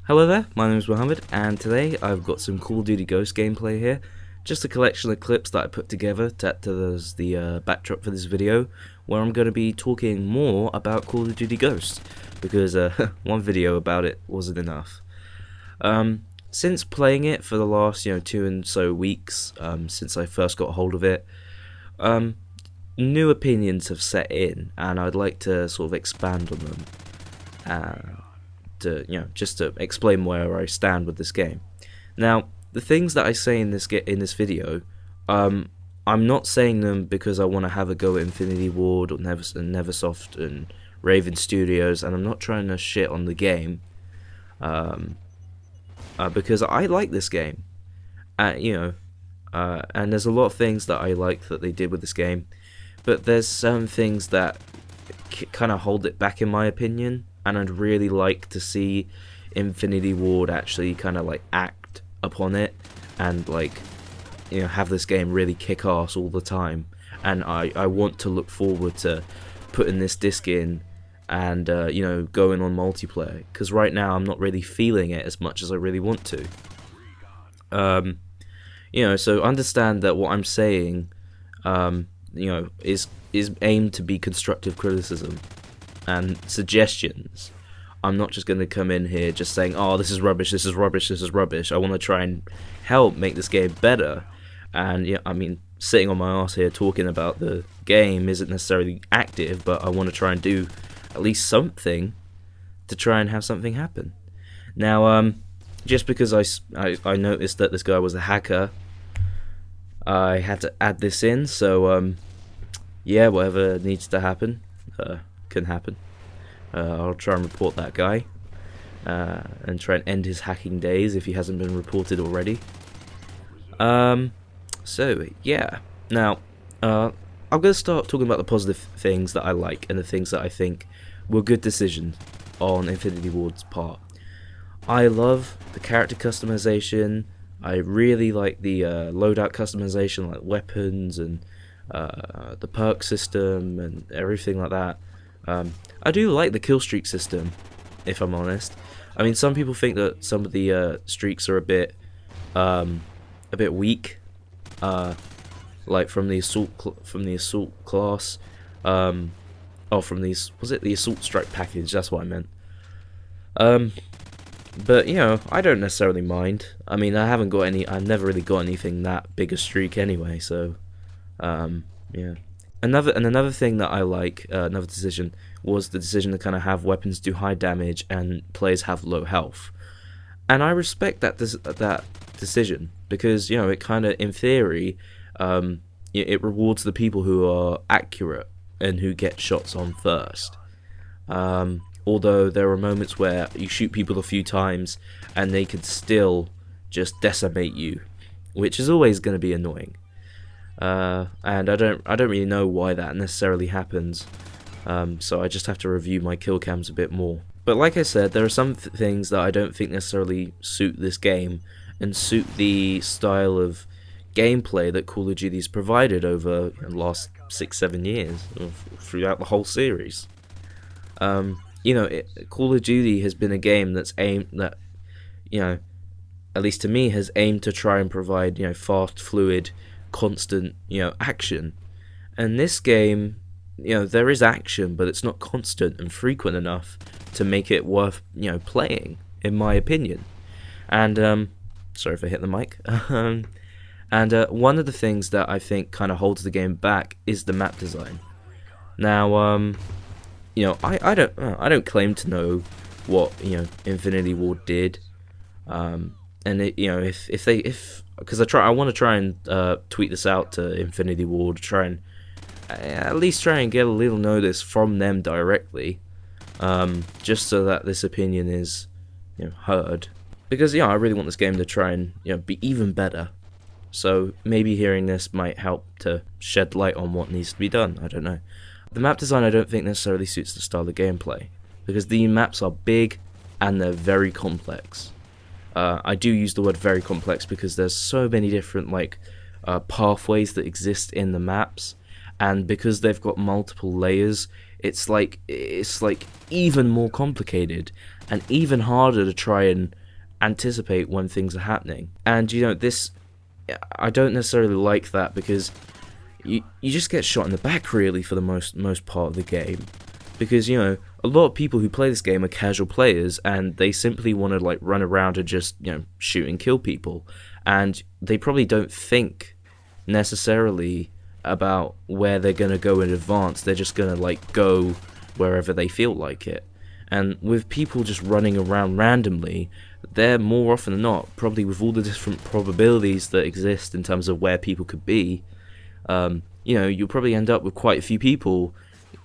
Hello there, my name is Mohammed, and today I've got some Call of Duty Ghost gameplay here. Just a collection of clips that I put together to act as the backdrop for this video, where I'm going to be talking more about Call of Duty Ghost, because one video about it wasn't enough. Since playing it for the last 2 and so weeks, since I first got hold of it, new opinions have set in, and I'd like to sort of expand on them. Just to explain where I stand with this game. Now, the things that I say in this video, I'm not saying them because I want to have a go at Infinity Ward or Neversoft and Raven Studios, and I'm not trying to shit on the game, because I like this game, and there's a lot of things that I like that they did with this game, but there's some things that kind of hold it back in my opinion. And I'd really like to see Infinity Ward actually kind of like act upon it and have this game really kick ass all the time. And I want to look forward to putting this disc in and going on multiplayer, because right now I'm not really feeling it as much as I really want to. So understand that what I'm saying is aimed to be constructive criticism and suggestions. I'm not just going to come in here just saying, oh, this is rubbish, this is rubbish, this is rubbish. I want to try and help make this game better. And sitting on my ass here talking about the game isn't necessarily active, but I want to try and do at least something to try and have something happen. Now, just because I noticed that this guy was a hacker, I had to add this in, so whatever needs to happen can happen. I'll try and report that guy and try and end his hacking days if he hasn't been reported already. Now I'm going to start talking about the positive things that I like and the things that I think were good decisions on Infinity Ward's part. I love the character customization. I really like the loadout customization, like weapons and the perk system and everything like that. I do like the kill streak system, if I'm honest. I mean, some people think that some of the streaks are a bit weak, like from the assault class. The assault strike package? That's what I meant. But I don't necessarily mind. I mean, I've never really got anything that big a streak anyway. So, yeah. Another thing that I like, another decision, was the decision to kind of have weapons do high damage and players have low health. And I respect that decision, because it kind of, in theory, it rewards the people who are accurate and who get shots on first. Although there are moments where you shoot people a few times and they can still just decimate you, which is always going to be annoying. And I don't really know why that necessarily happens, so I just have to review my kill cams a bit more. But like I said, there are some things that I don't think necessarily suit this game and suit the style of gameplay that Call of Duty's provided over the last 6-7 years, throughout the whole series. Call of Duty has been a game that's at least to me, has aimed to try and provide fast, fluid, constant action. And this game, there is action, but it's not constant and frequent enough to make it worth playing, in my opinion. And sorry if I hit the mic. And one of the things that I think kind of holds the game back is the map design. Now, I don't claim to know what Infinity Ward did, and I want to try and tweet this out to Infinity Ward, try and at least try and get a little notice from them directly, just so that this opinion is heard. Because I really want this game to try and be even better. So maybe hearing this might help to shed light on what needs to be done. I don't know. The map design I don't think necessarily suits the style of gameplay, because the maps are big and they're very complex. I do use the word very complex because there's so many different pathways that exist in the maps, and because they've got multiple layers, it's like even more complicated. and even harder to try and anticipate when things are happening. And this, I don't necessarily like that, because you just get shot in the back really for the most part of the game, because a lot of people who play this game are casual players, and they simply want to like run around and just shoot and kill people, and they probably don't think necessarily about where they're going to go in advance. They're just going to like go wherever they feel like it. And with people just running around randomly, they're more often than not, probably with all the different probabilities that exist in terms of where people could be, you'll probably end up with quite a few people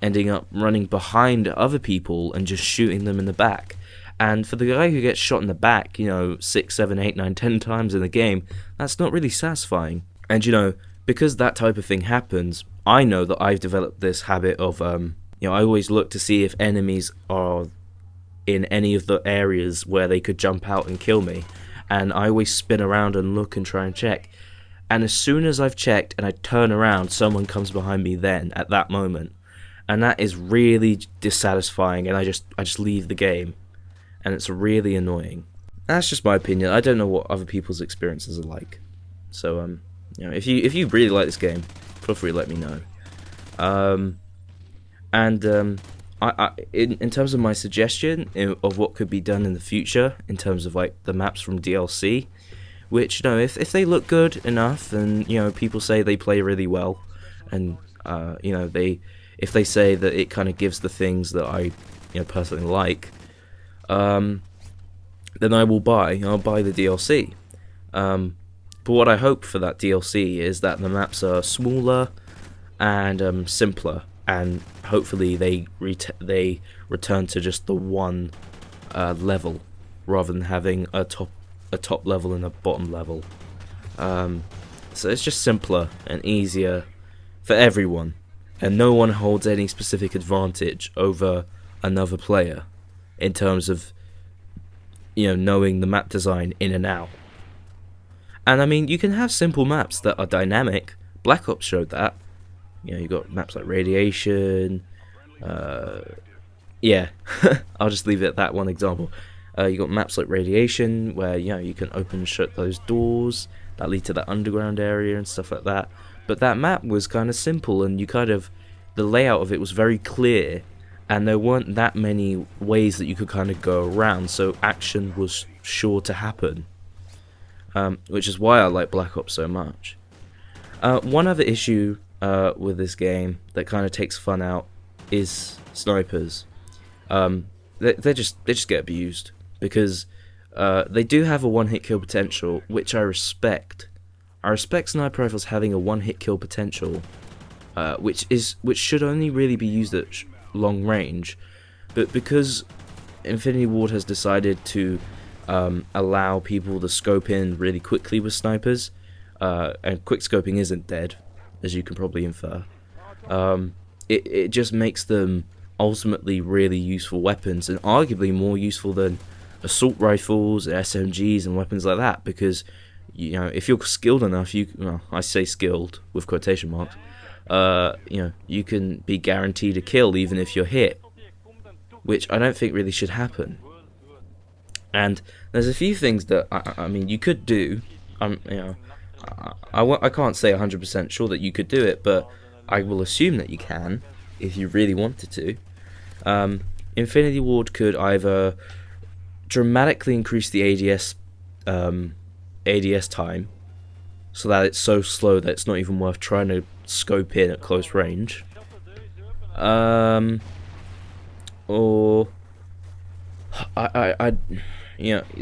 ending up running behind other people and just shooting them in the back. And for the guy who gets shot in the back, 6, 7, 8, 9, 10 times in the game, that's not really satisfying. And because that type of thing happens, I know that I've developed this habit of, I always look to see if enemies are in any of the areas where they could jump out and kill me. And I always spin around and look and try and check. And as soon as I've checked and I turn around, someone comes behind me then, at that moment. And that is really dissatisfying, and I just leave the game. And it's really annoying. That's just my opinion. I don't know what other people's experiences are like. So, if you really like this game, feel free to let me know. In terms of my suggestion of what could be done in the future, in terms of like the maps from DLC, which if they look good enough, and people say they play really well, and if they say that it kind of gives the things that I personally like, then I'll buy the DLC. But what I hope for that DLC is that the maps are smaller and simpler, and hopefully they return to just the one level, rather than having a top level and a bottom level. So it's just simpler and easier for everyone, and no one holds any specific advantage over another player in terms of knowing the map design in and out. And I mean, you can have simple maps that are dynamic. Black Ops showed that. You got maps like Radiation. Yeah, I'll just leave it at that one example. You got maps like Radiation, where you can open and shut those doors that lead to that underground area and stuff like that. But that map was kind of simple, and the layout of it was very clear, and there weren't that many ways that you could kind of go around, so action was sure to happen. Which is why I like Black Ops so much. One other issue with this game that kind of takes fun out is snipers. They just get abused, because they do have a one-hit kill potential, which I respect. I respect sniper rifles having a one-hit kill potential, which should only really be used at long range, but because Infinity Ward has decided to allow people to scope in really quickly with snipers, and quick scoping isn't dead, as you can probably infer. It just makes them ultimately really useful weapons, and arguably more useful than assault rifles, SMGs, and weapons like that, because if you're skilled enough, I say skilled with quotation marks, you can be guaranteed a kill even if you're hit, which I don't think really should happen. And there's a few things that I mean you could do. I can't say 100% sure that you could do it, but I will assume that you can if you really wanted to. Infinity Ward could either dramatically increase the ADS time, so that it's so slow that it's not even worth trying to scope in at close range, or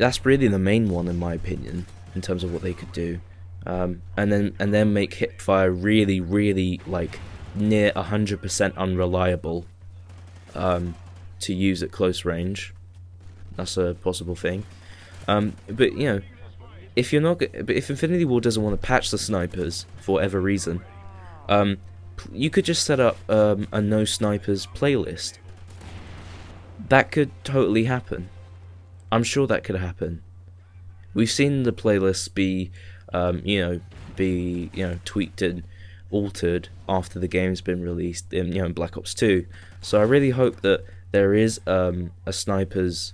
that's really the main one in my opinion in terms of what they could do, and then make hipfire really, really like near 100% unreliable to use at close range. That's a possible thing. But if Infinity Ward doesn't want to patch the snipers for whatever reason, you could just set up a no snipers playlist. That could totally happen. I'm sure that could happen. We've seen the playlists be tweaked and altered after the game's been released in Black Ops 2. So I really hope that there is a snipers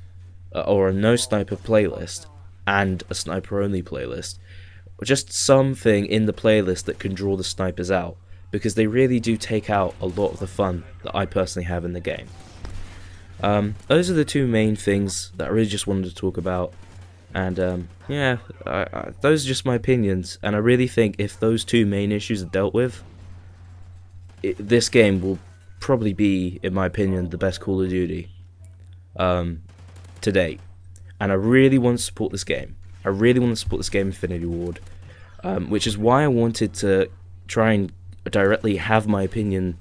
or a no sniper playlist and a sniper only playlist, or just something in the playlist that can draw the snipers out, because they really do take out a lot of the fun that I personally have in the game. Those are the two main things that I really just wanted to talk about, and yeah, those are just my opinions, and I really think if those two main issues are dealt with, this game will probably be, in my opinion, the best Call of Duty to date. And I really want to support this game. I really want to support this game, Infinity Ward, which is why I wanted to try and directly have my opinion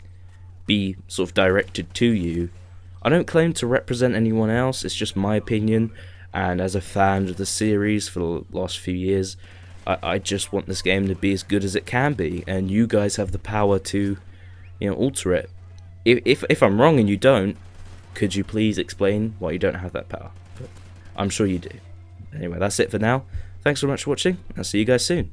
be sort of directed to you. I don't claim to represent anyone else, it's just my opinion, and as a fan of the series for the last few years, I just want this game to be as good as it can be, and you guys have the power to, alter it. If I'm wrong and you don't, could you please explain why you don't have that power? But I'm sure you do. Anyway, that's it for now. Thanks so much for watching. I'll see you guys soon.